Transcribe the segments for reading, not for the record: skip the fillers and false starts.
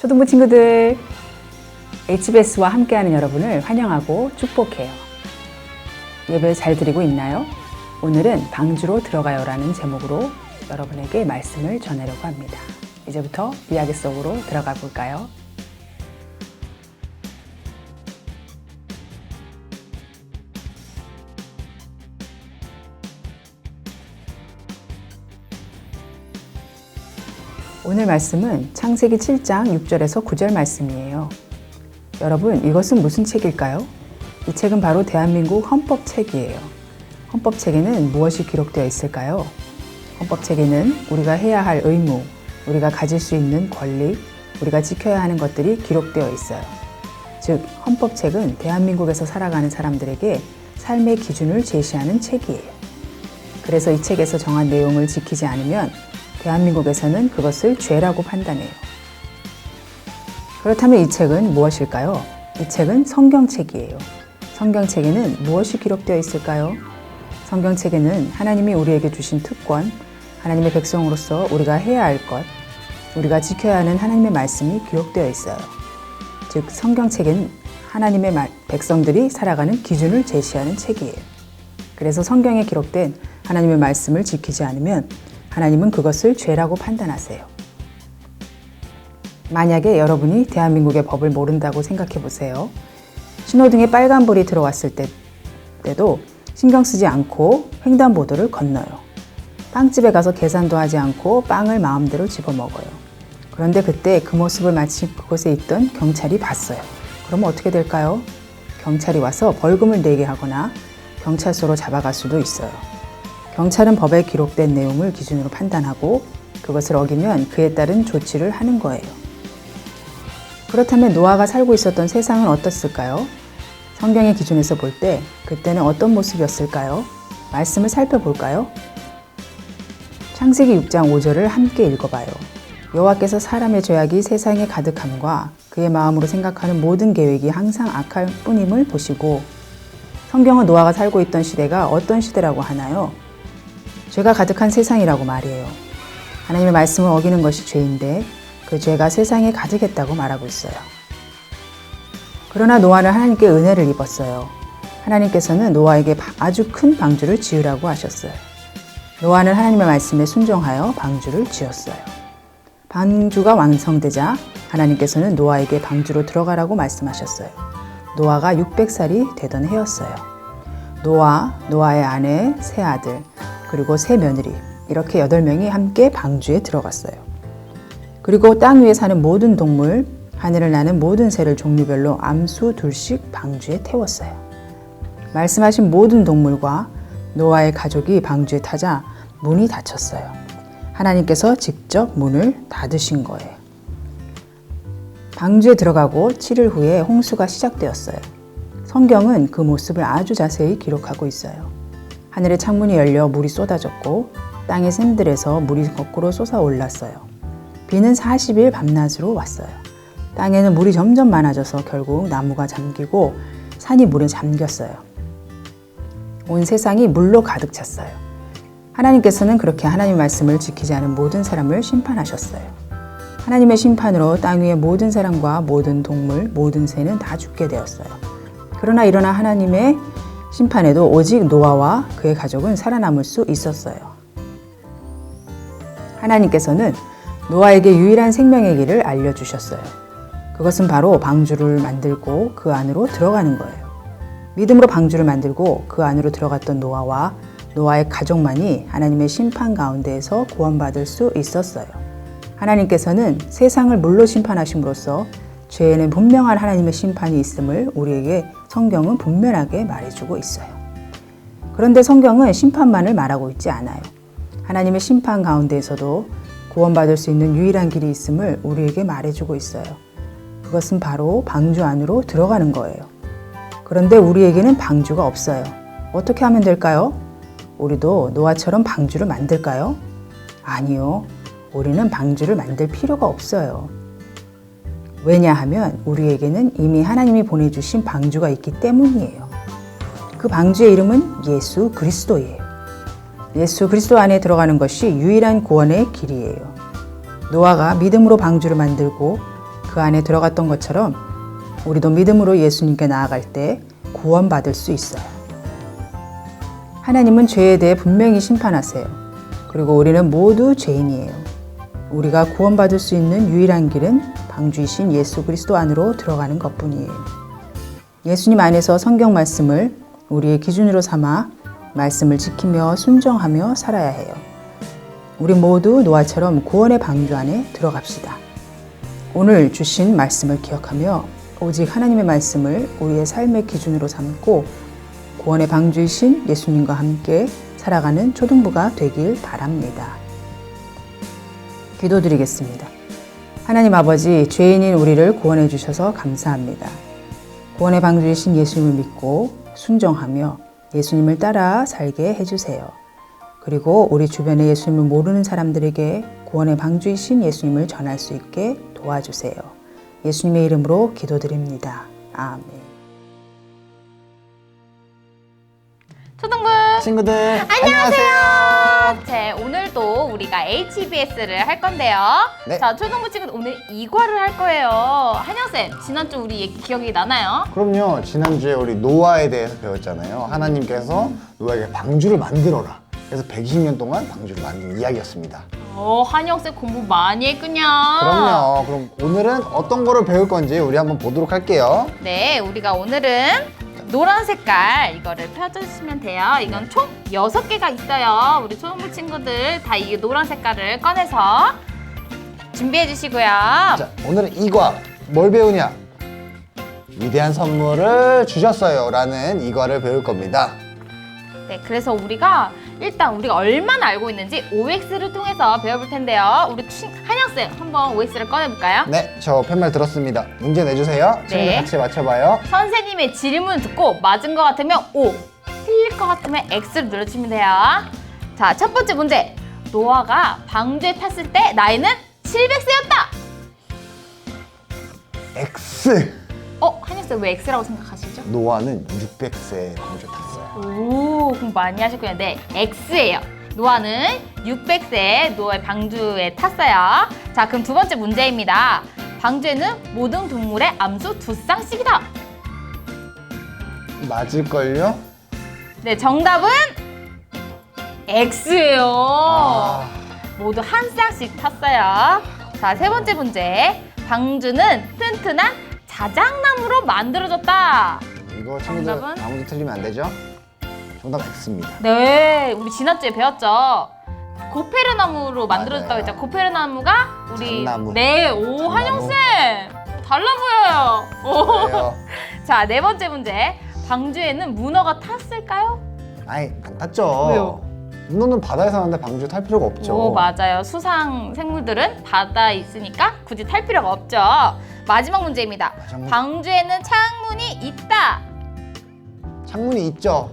초등부 친구들, HBS와 함께하는 여러분을 환영하고 축복해요. 예배 잘 드리고 있나요? 오늘은 방주로 들어가요라는 제목으로 여러분에게 말씀을 전하려고 합니다. 이제부터 이야기 속으로 들어가 볼까요? 오늘 말씀은 창세기 7장 6절에서 9절 말씀이에요. 여러분, 이것은 무슨 책일까요? 이 책은 바로 대한민국 헌법책이에요. 헌법책에는 무엇이 기록되어 있을까요? 헌법책에는 우리가 해야 할 의무, 우리가 가질 수 있는 권리, 우리가 지켜야 하는 것들이 기록되어 있어요. 즉, 헌법책은 대한민국에서 살아가는 사람들에게 삶의 기준을 제시하는 책이에요. 그래서 이 책에서 정한 내용을 지키지 않으면 대한민국에서는 그것을 죄라고 판단해요. 그렇다면 이 책은 무엇일까요? 이 책은 성경책이에요. 성경책에는 무엇이 기록되어 있을까요? 성경책에는 하나님이 우리에게 주신 특권, 하나님의 백성으로서 우리가 해야 할 것, 우리가 지켜야 하는 하나님의 말씀이 기록되어 있어요. 즉, 성경책은 하나님의 백성들이 살아가는 기준을 제시하는 책이에요. 그래서 성경에 기록된 하나님의 말씀을 지키지 않으면 하나님은 그것을 죄라고 판단하세요. 만약에 여러분이 대한민국의 법을 모른다고 생각해 보세요. 신호등에 빨간불이 들어왔을 때도 신경 쓰지 않고 횡단보도를 건너요. 빵집에 가서 계산도 하지 않고 빵을 마음대로 집어먹어요. 그런데 그때 그 모습을 마치 그곳에 있던 경찰이 봤어요. 그러면 어떻게 될까요? 경찰이 와서 벌금을 내게 하거나 경찰서로 잡아갈 수도 있어요. 경찰은 법에 기록된 내용을 기준으로 판단하고 그것을 어기면 그에 따른 조치를 하는 거예요. 그렇다면 노아가 살고 있었던 세상은 어떻을까요? 성경의 기준에서 볼 때 그때는 어떤 모습이었을까요? 말씀을 살펴볼까요? 창세기 6장 5절을 함께 읽어봐요. 여호와께서 사람의 죄악이 세상에 가득함과 그의 마음으로 생각하는 모든 계획이 항상 악할 뿐임을 보시고. 성경은 노아가 살고 있던 시대가 어떤 시대라고 하나요? 죄가 가득한 세상이라고 말이에요. 하나님의 말씀을 어기는 것이 죄인데 그 죄가 세상에 가득했다고 말하고 있어요. 그러나 노아는 하나님께 은혜를 입었어요. 하나님께서는 노아에게 아주 큰 방주를 지으라고 하셨어요. 노아는 하나님의 말씀에 순종하여 방주를 지었어요. 방주가 완성되자 하나님께서는 노아에게 방주로 들어가라고 말씀하셨어요. 노아가 600살이 되던 해였어요. 노아, 노아의 아내, 세 아들, 그리고 세 며느리, 이렇게 8명이 함께 방주에 들어갔어요. 그리고 땅 위에 사는 모든 동물, 하늘을 나는 모든 새를 종류별로 암수 둘씩 방주에 태웠어요. 말씀하신 모든 동물과 노아의 가족이 방주에 타자 문이 닫혔어요. 하나님께서 직접 문을 닫으신 거예요. 방주에 들어가고 7일 후에 홍수가 시작되었어요. 성경은 그 모습을 아주 자세히 기록하고 있어요. 하늘의 창문이 열려 물이 쏟아졌고 땅의 샘들에서 물이 거꾸로 솟아올랐어요. 비는 40일 밤낮으로 왔어요. 땅에는 물이 점점 많아져서 결국 나무가 잠기고 산이 물에 잠겼어요. 온 세상이 물로 가득 찼어요. 하나님께서는 그렇게 하나님의 말씀을 지키지 않은 모든 사람을 심판하셨어요. 하나님의 심판으로 땅 위의 모든 사람과 모든 동물, 모든 새는 다 죽게 되었어요. 그러나 일어나 하나님의 심판에도 오직 노아와 그의 가족은 살아남을 수 있었어요. 하나님께서는 노아에게 유일한 생명의 길을 알려주셨어요. 그것은 바로 방주를 만들고 그 안으로 들어가는 거예요. 믿음으로 방주를 만들고 그 안으로 들어갔던 노아와 노아의 가족만이 하나님의 심판 가운데에서 구원받을 수 있었어요. 하나님께서는 세상을 물로 심판하심으로써 죄에는 분명한 하나님의 심판이 있음을 우리에게 성경은 분명하게 말해주고 있어요. 그런데 성경은 심판만을 말하고 있지 않아요. 하나님의 심판 가운데에서도 구원받을 수 있는 유일한 길이 있음을 우리에게 말해주고 있어요. 그것은 바로 방주 안으로 들어가는 거예요. 그런데 우리에게는 방주가 없어요. 어떻게 하면 될까요? 우리도 노아처럼 방주를 만들까요? 아니요. 우리는 방주를 만들 필요가 없어요. 왜냐하면 우리에게는 이미 하나님이 보내주신 방주가 있기 때문이에요. 그 방주의 이름은 예수 그리스도예요. 예수 그리스도 안에 들어가는 것이 유일한 구원의 길이에요. 노아가 믿음으로 방주를 만들고 그 안에 들어갔던 것처럼 우리도 믿음으로 예수님께 나아갈 때 구원받을 수 있어요. 하나님은 죄에 대해 분명히 심판하세요. 그리고 우리는 모두 죄인이에요. 우리가 구원받을 수 있는 유일한 길은 방주이신 예수 그리스도 안으로 들어가는 것뿐이에요. 예수님 안에서 성경 말씀을 우리의 기준으로 삼아 말씀을 지키며 순종하며 살아야 해요. 우리 모두 노아처럼 구원의 방주 안에 들어갑시다. 오늘 주신 말씀을 기억하며 오직 하나님의 말씀을 우리의 삶의 기준으로 삼고 구원의 방주이신 예수님과 함께 살아가는 초등부가 되길 바랍니다. 기도드리겠습니다. 하나님 아버지, 죄인인 우리를 구원해 주셔서 감사합니다. 구원의 방주이신 예수님을 믿고 순종하며 예수님을 따라 살게 해주세요. 그리고 우리 주변에 예수님을 모르는 사람들에게 구원의 방주이신 예수님을 전할 수 있게 도와주세요. 예수님의 이름으로 기도드립니다. 아멘. 초등부 친구들 안녕하세요. 네, 오늘도 우리가 HBS를 할 건데요. 네. 자, 초등부 친구들 오늘 이과를 할 거예요. 한영쌤, 지난주 우리 얘기 기억이 나나요? 그럼요. 지난주에 우리 노아에 대해서 배웠잖아요. 하나님께서 노아에게 방주를 만들어라. 그래서 120년 동안 방주를 만든 이야기였습니다. 한영쌤 공부 많이 했군요. 그럼요. 그럼 오늘은 어떤 거를 배울 건지 우리 한번 보도록 할게요. 네, 우리가 오늘은 노란 색깔 이거를 펴주시면 돼요. 이건 총 6개가 있어요. 우리 초등부 친구들 다 이 노란 색깔을 꺼내서 준비해 주시고요. 자, 오늘은 이과 뭘 배우냐? 위대한 선물을 주셨어요 라는 이과를 배울 겁니다. 네, 그래서 우리가 일단 우리가 얼마나 알고 있는지 OX를 통해서 배워볼 텐데요. 우리 한영쌤 한번 OX를 꺼내볼까요? 네, 저 팻말 들었습니다. 문제 내주세요. 친구들 네. 같이 맞춰봐요. 선생님의 질문 듣고 맞은 것 같으면 O, 틀릴 것 같으면 X를 눌러주시면 돼요. 자, 첫 번째 문제. 노아가 방주에 탔을 때 나이는 700세였다. X! 한영쌤 왜 X라고 생각하시죠? 노아는 600세에 방주 탔어요. 오, 공부 많이 하셨군요. 네, X예요. 노아는 600세 노아의 방주에 탔어요. 자, 그럼 두 번째 문제입니다. 방주에는 모든 동물의 암수 2쌍씩이다. 맞을걸요? 네, 정답은 X예요. 아. 모두 한 쌍씩 탔어요. 자, 세 번째 문제. 방주는 튼튼한 자작나무로 만들어졌다. 이거 친구들 정답은? 아무도 틀리면 안 되죠? 정답 X입니다. 네, 우리 지난주에 배웠죠. 고페르나무로 만들어졌다고 맞아요. 했죠. 고페르나무가 우리 잣나무. 네, 오, 잣나무. 한영쌤 달라 보여요. 오. 그래요. 자, 네 번째 문제. 방주에는 문어가 탔을까요? 아이, 안 탔죠. 왜요? 문어는 바다에 사는데 방주 탈 필요가 없죠. 오, 맞아요. 수상 생물들은 바다에 있으니까 굳이 탈 필요가 없죠. 마지막 문제입니다. 마지막 문제. 방주에는 창문이 있다. 창문이 있죠.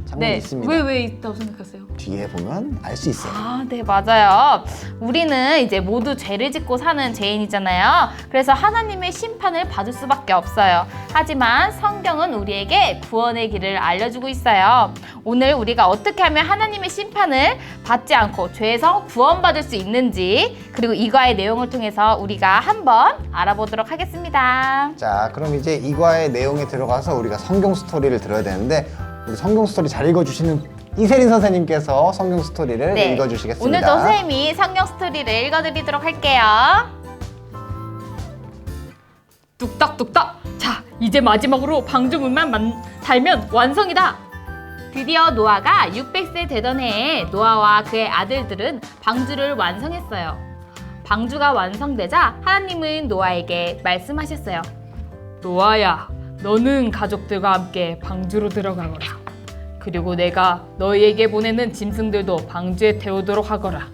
창문이 있습니다. 왜 있다고 생각하세요? 뒤에 보면 알 수 있어요. 아, 네, 맞아요. 우리는 이제 모두 죄를 짓고 사는 죄인이잖아요. 그래서 하나님의 심판을 받을 수밖에 없어요. 하지만 성경은 우리에게 구원의 길을 알려주고 있어요. 오늘 우리가 어떻게 하면 하나님의 심판을 받지 않고 죄에서 구원받을 수 있는지, 그리고 이과의 내용을 통해서 우리가 한번 알아보도록 하겠습니다. 자, 그럼 이제 이과의 내용에 들어가서 우리가 성경 스토리를 들어야 되는데 우리 성경 스토리 잘 읽어주시는 이세린 선생님께서 성경 스토리를 읽어주시겠습니다. 오늘도 선생님이 성경 스토리를 읽어드리도록 할게요. 뚝딱뚝딱. 자, 이제 마지막으로 방주문만 달면 완성이다. 드디어 노아가 600세 되던 해에 노아와 그의 아들들은 방주를 완성했어요. 방주가 완성되자 하나님은 노아에게 말씀하셨어요. 노아야, 너는 가족들과 함께 방주로 들어가거라. 그리고 내가 너희에게 보내는 짐승들도 방주에 태우도록 하거라.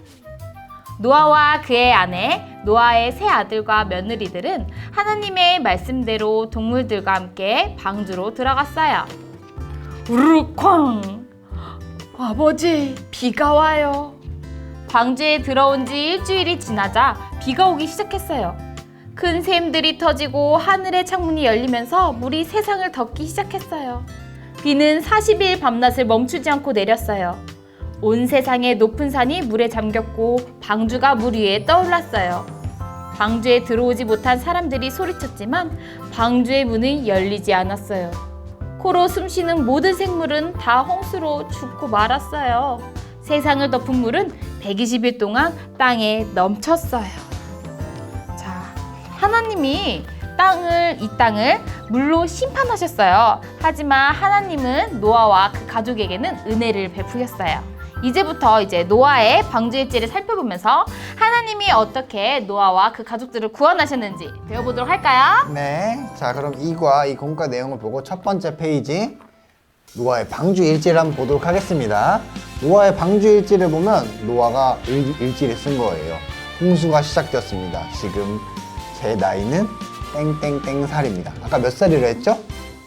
노아와 그의 아내, 노아의 세 아들과 며느리들은 하나님의 말씀대로 동물들과 함께 방주로 들어갔어요. 우르르 쾅! 아버지, 비가 와요. 방주에 들어온 지 일주일이 지나자 비가 오기 시작했어요. 큰 샘들이 터지고 하늘의 창문이 열리면서 물이 세상을 덮기 시작했어요. 비는 40일 밤낮을 멈추지 않고 내렸어요. 온 세상의 높은 산이 물에 잠겼고 방주가 물 위에 떠올랐어요. 방주에 들어오지 못한 사람들이 소리쳤지만 방주의 문이 열리지 않았어요. 코로 숨쉬는 모든 생물은 다 홍수로 죽고 말았어요. 세상을 덮은 물은 120일 동안 땅에 넘쳤어요. 자, 하나님이 이 땅을 물로 심판하셨어요. 하지만 하나님은 노아와 그 가족에게는 은혜를 베푸셨어요. 이제부터 노아의 방주일지를 살펴보면서 하나님이 어떻게 노아와 그 가족들을 구원하셨는지 배워보도록 할까요? 네. 자, 그럼 이 공과 내용을 보고 첫 번째 페이지 노아의 방주일지를 한번 보도록 하겠습니다. 노아의 방주일지를 보면 노아가 일지를 쓴 거예요. 홍수가 시작되었습니다. 지금 제 나이는 땡땡땡 살입니다. 아까 몇 살이라 했죠?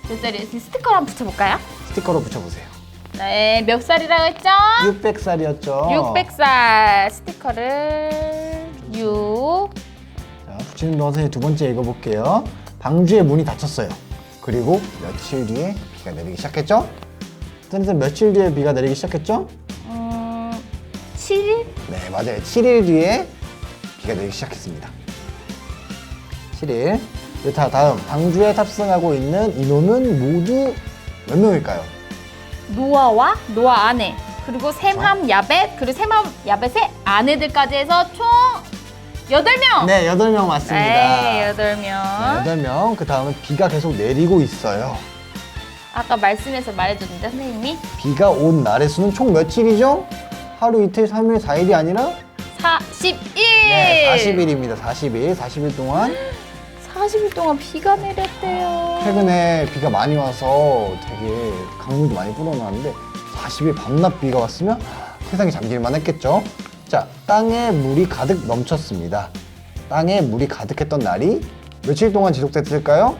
몇 살이 스티커를 한번 붙여볼까요? 스티커로 붙여보세요. 네, 몇 살이라고 했죠? 600살이었죠? 600살 스티커를 6. 자, 붙이는 동안 선생님 두 번째 읽어볼게요. 방주의 문이 닫혔어요. 그리고 며칠 뒤에 비가 내리기 시작했죠? 선생님 며칠 뒤에 비가 내리기 시작했죠? 7일? 네, 맞아요. 7일 뒤에 비가 내리기 시작했습니다. 7일. 자, 다음 방주에 탑승하고 있는 인원은 모두 몇 명일까요? 노아와 노아 아내 그리고 셈함 야벳 그리고 셈함 야벳의 아내들까지 해서 총 8명. 네, 8명 맞습니다. 네, 8명. 네, 8명. 그 다음에 비가 계속 내리고 있어요. 아까 말씀에서 말해줬는데 선생님이 비가 온 날의 수는 총 며칠이죠? 하루, 이틀, 3일, 4일이 아니라 40일. 네, 40일입니다. 40일. 40일 동안 40일 동안 비가 내렸대요. 최근에 비가 많이 와서 되게 강물도 많이 불어나는데 40일 밤낮 비가 왔으면 세상이 잠길만 했겠죠? 자, 땅에 물이 가득 넘쳤습니다. 땅에 물이 가득했던 날이 며칠 동안 지속됐을까요?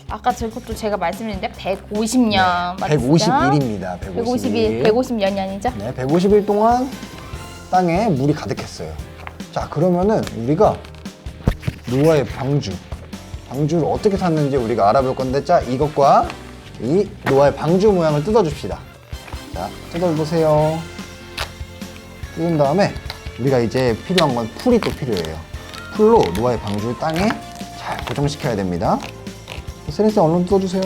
아까 저것도 제가 말씀드렸는데 150년. 150일입니다. 150일. 150년이 아니죠? 네, 150일 동안 땅에 물이 가득했어요. 자, 그러면은 우리가 노아의 방주를 어떻게 샀는지 우리가 알아볼 건데, 자, 이것과 이 노아의 방주 모양을 뜯어줍시다. 자, 뜯어보세요. 뜯은 다음에 우리가 이제 필요한 건 풀이 또 필요해요. 풀로 노아의 방주를 땅에 잘 고정시켜야 됩니다. 세린쌤 얼른 뜯어주세요.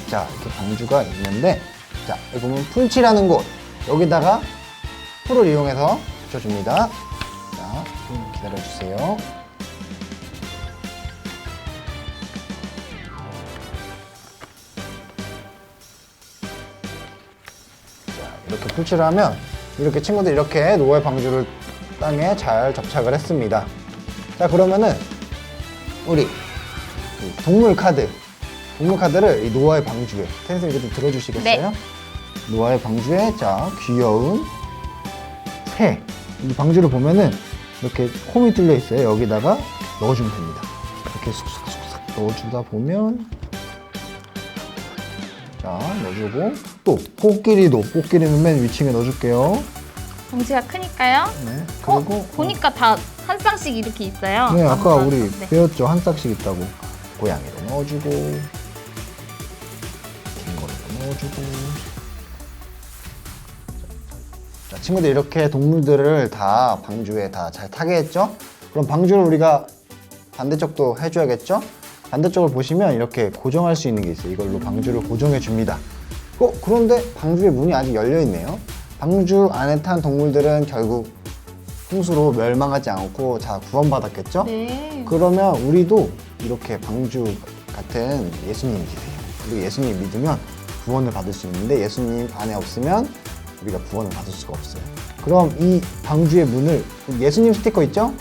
자, 이렇게 방주가 있는데, 자, 여기 보면 풀칠하는 곳, 여기다가 풀을 이용해서 붙여줍니다. 자, 좀 기다려주세요. 자, 이렇게 풀칠을 하면 이렇게 친구들 이렇게 노아의 방주를 땅에 잘 접착을 했습니다. 자, 그러면은 우리 이 동물 카드를 이 노아의 방주에, 선생님 이거 좀 들어주시겠어요? 네. 노아의 방주에, 자, 귀여운 새. 이 방주를 보면은 이렇게 홈이 뚫려 있어요. 여기다가 넣어주면 됩니다. 이렇게 쑥쑥쑥쑥 넣어주다 보면, 자, 넣어주고, 또 코끼리는 맨 위층에 넣어줄게요. 덩치가 크니까요. 네. 그리고 보니까 다 한 쌍씩 이렇게 있어요. 네, 아까 우리 네. 배웠죠. 한 싹씩 있다고. 고양이도 넣어주고, 캥거루도 넣어주고. 자, 친구들 이렇게 동물들을 다 방주에 다 잘 타게 했죠? 그럼 방주를 우리가 반대쪽도 해줘야겠죠? 반대쪽을 보시면 이렇게 고정할 수 있는 게 있어요. 이걸로 방주를 고정해 줍니다. 그런데 방주의 문이 아직 열려 있네요. 방주 안에 탄 동물들은 결국 홍수로 멸망하지 않고 다 구원받았겠죠? 네. 그러면 우리도 이렇게 방주 같은 예수님 믿으세요. 그리고 예수님 믿으면 구원을 받을 수 있는데 예수님 안에 없으면 우리가 구원을 받을 수가 없어요. 그럼 이 방주의 문을, 예수님 스티커 있죠?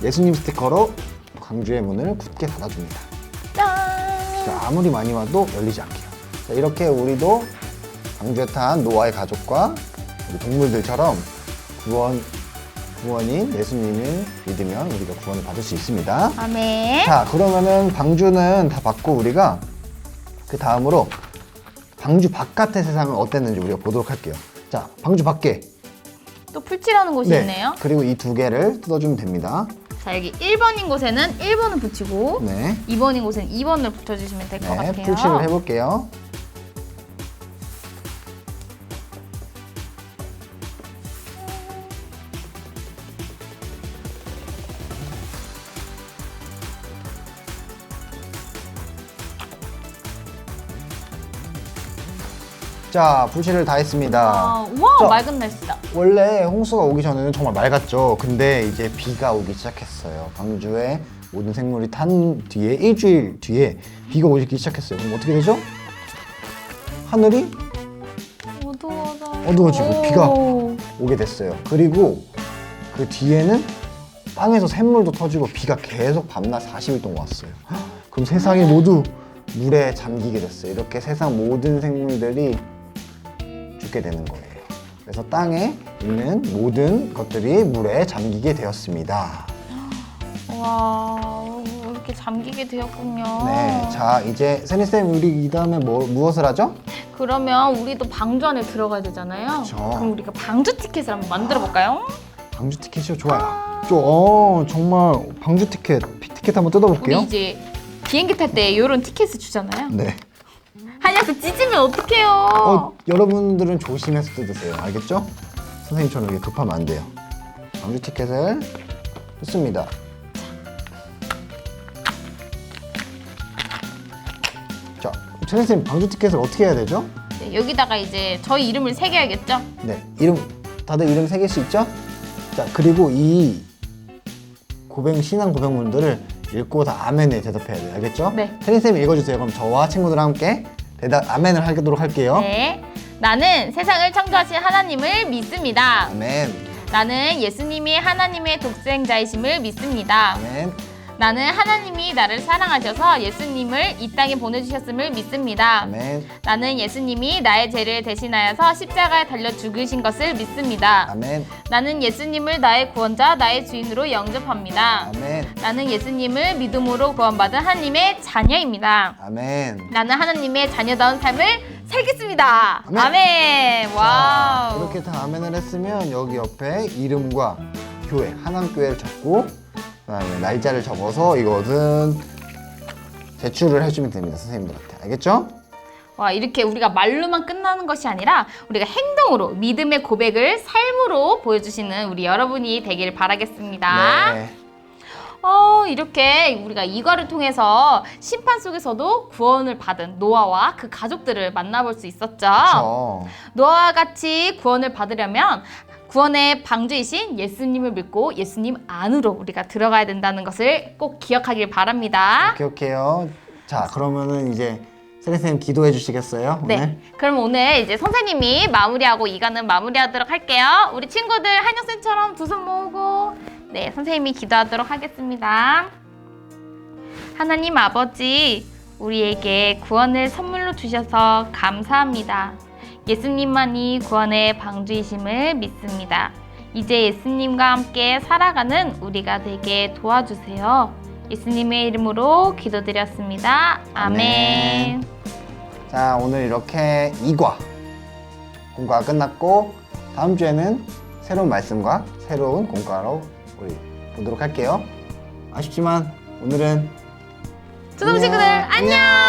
예수님 스티커로 방주의 문을 굳게 닫아줍니다. 짠! 자, 아무리 많이 와도 열리지 않게요. 자, 이렇게 우리도 방주에 탄 노아의 가족과 우리 동물들처럼 구원인 예수님을 믿으면 우리가 구원을 받을 수 있습니다. 아멘. 자, 그러면은 방주는 다 받고 우리가 그 다음으로 방주 바깥의 세상은 어땠는지 우리가 보도록 할게요. 자, 방주 밖에. 또 풀칠하는 곳이 있네요. 그리고 이 두 개를 뜯어주면 됩니다. 자, 여기 1번인 곳에는 1번을 붙이고 네. 2번인 곳에는 2번을 붙여주시면 될 것 네, 같아요. 풀칠을 해볼게요. 자, 불씨를 다 했습니다. 아, 우와, 자, 맑은 날씨다. 원래 홍수가 오기 전에는 정말 맑았죠. 근데 이제 비가 오기 시작했어요. 광주에 모든 생물이 탄 뒤에 일주일 뒤에 비가 오기 시작했어요. 그럼 어떻게 되죠? 하늘이 어두워지고 비가 오게 됐어요. 그리고 그 뒤에는 땅에서 샘물도 터지고 비가 계속 밤낮 40일 동안 왔어요. 그럼 세상이 모두 물에 잠기게 됐어요. 이렇게 세상 모든 생물들이 죽게 되는 거예요. 그래서 땅에 있는 모든 것들이 물에 잠기게 되었습니다. 와, 이렇게 잠기게 되었군요. 네, 자 이제 세리쌤 우리 이 다음에 무엇을 하죠? 그러면 우리도 방주 안에 들어가야 되잖아요. 그쵸. 그럼 우리가 방주 티켓을 한번 만들어 볼까요? 방주 티켓이요? 좋아요. 정말 방주 티켓 한번 뜯어볼게요. 우리 이제 비행기 탈 때 이런 티켓을 주잖아요. 네. 한약 그 찢으면 어떡해요? 여러분들은 조심해서 뜯으세요. 알겠죠? 선생님처럼 이렇게 급하면 안 돼요. 방주 티켓을 뜯습니다. 자, 선생님 방주 티켓을 어떻게 해야 되죠? 네, 여기다가 이제 저희 이름을 새겨야겠죠? 네, 다들 이름 새길 수 있죠? 자, 그리고 이 신앙 고백문들을 읽고 다 아멘에 대답해야 돼요. 알겠죠? 네. 선생님이 읽어주세요. 그럼 저와 친구들과 함께 아멘을 하도록 할게요. 네. 나는 세상을 창조하신 하나님을 믿습니다. 아멘. 나는 예수님이 하나님의 독생자이심을 믿습니다. 아멘. 나는 하나님이 나를 사랑하셔서 예수님을 이 땅에 보내주셨음을 믿습니다. 아멘. 나는 예수님이 나의 죄를 대신하여서 십자가에 달려 죽으신 것을 믿습니다. 아멘. 나는 예수님을 나의 구원자, 나의 주인으로 영접합니다. 아멘. 나는 예수님을 믿음으로 구원받은 하나님의 자녀입니다. 아멘. 나는 하나님의 자녀다운 삶을 살겠습니다. 아멘. 아멘. 와우. 이렇게 다 아멘을 했으면 여기 옆에 이름과 교회, 한암교회를 적고 그다음에 날짜를 적어서 이것은 제출을 해주면 됩니다. 선생님들한테. 알겠죠? 와, 이렇게 우리가 말로만 끝나는 것이 아니라 우리가 행동으로 믿음의 고백을 삶으로 보여주시는 우리 여러분이 되길 바라겠습니다. 네. 이렇게 우리가 이과를 통해서 심판 속에서도 구원을 받은 노아와 그 가족들을 만나볼 수 있었죠. 그렇죠. 노아와 같이 구원을 받으려면 구원의 방주이신 예수님을 믿고 예수님 안으로 우리가 들어가야 된다는 것을 꼭 기억하길 바랍니다. 기억해요. 자, 그러면은 이제 선생님 기도해 주시겠어요? 오늘? 네. 그럼 오늘 이제 선생님이 마무리하고 이과는 마무리하도록 할게요. 우리 친구들 한영쌤처럼 두 손 모으고 네, 선생님이 기도하도록 하겠습니다. 하나님 아버지, 우리에게 구원을 선물로 주셔서 감사합니다. 예수님만이 구원의 방주이심을 믿습니다. 이제 예수님과 함께 살아가는 우리가 되게 도와주세요. 예수님의 이름으로 기도드렸습니다. 아멘. 자, 오늘 이렇게 2과 공과가 끝났고 다음 주에는 새로운 말씀과 새로운 공과로 우리 보도록 할게요. 아쉽지만 오늘은 초등 친구들 안녕.